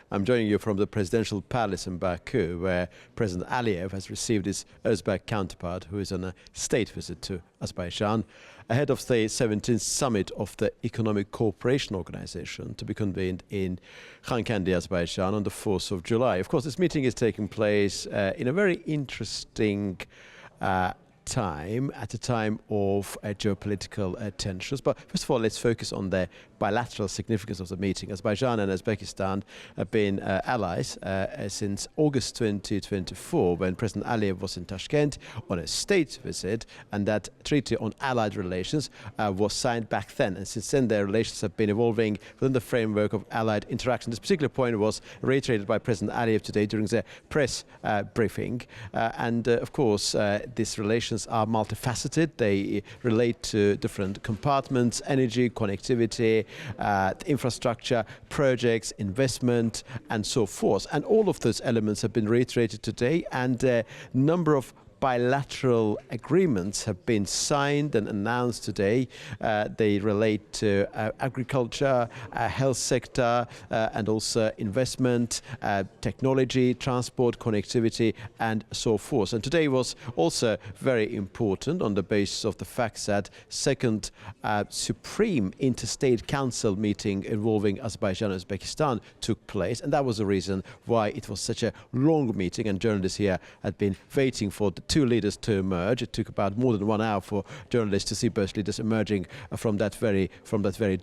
I'm joining you from the presidential palace in Baku, where President Aliyev has received his Uzbek counterpart, who is on a state visit to Azerbaijan, ahead of the 17th summit of the Economic Cooperation Organization to be convened in Khankendi, Azerbaijan on the 4th of July. Of course, this meeting is taking place in a very interesting at a time of geopolitical tensions. But first of all, let's focus on the bilateral significance of the meeting. Azerbaijan and Uzbekistan have been allies since August 2024, when President Aliyev was in Tashkent on a state visit, and that treaty on allied relations was signed back then. And since then, their relations have been evolving within the framework of allied interaction. This particular point was reiterated by President Aliyev today during the press briefing. Of course, these relations are multifaceted. They relate to different compartments: energy, connectivity, infrastructure, projects, investment, and so forth. And all of those elements have been reiterated today, and a number of bilateral agreements have been signed and announced today. They relate to agriculture, health sector, and also investment, technology, transport, connectivity, and so forth. And today was also very important on the basis of the fact that second Supreme Interstate Council meeting involving Azerbaijan and Uzbekistan took place, and that was the reason why it was such a long meeting, and journalists here had been waiting for the two leaders to emerge. It took about more than 1 hour for journalists to see both leaders emerging from that very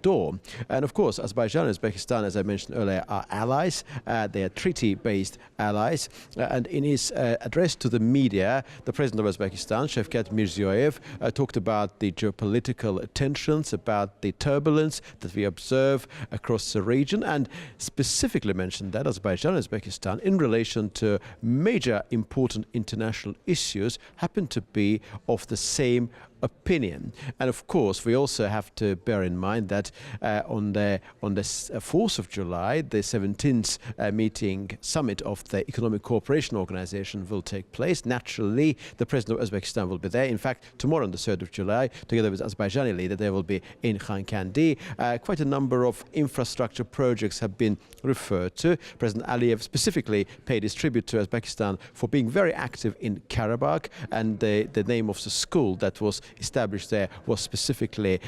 door. And of course, Azerbaijan and Uzbekistan, as I mentioned earlier, are allies. They are treaty-based allies. And in his address to the media, the president of Uzbekistan, President Mirziyoyev, talked about the geopolitical tensions, about the turbulence that we observe across the region, and specifically mentioned that Azerbaijan and Uzbekistan, in relation to major important international issues, happen to be of the same opinion. And of course, we also have to bear in mind that on the 4th of July, the 17th summit of the Economic Cooperation Organization will take place. Naturally, the president of Uzbekistan will be there. In fact, tomorrow on the 3rd of July, together with Azerbaijani leader, they will be in Khankendi. Quite a number of infrastructure projects have been referred to. President Aliyev specifically paid his tribute to Uzbekistan for being very active in Karabakh, and the name of the school that was established there was specifically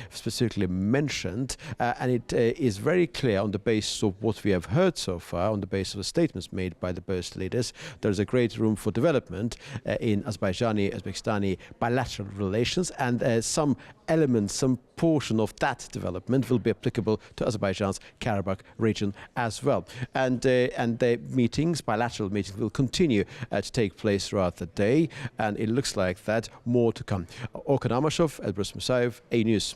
mentioned, and it is very clear on the basis of what we have heard so far, on the basis of the statements made by the both leaders, there is a great room for development in Azerbaijani-Uzbekistani bilateral relations, and some elements, some portion of that development will be applicable to Azerbaijan's Karabakh region as well. And the bilateral meetings, will continue to take place throughout the day, and it looks like that more to come. Okan Amashov, President Mirziyoyev, AnewZ.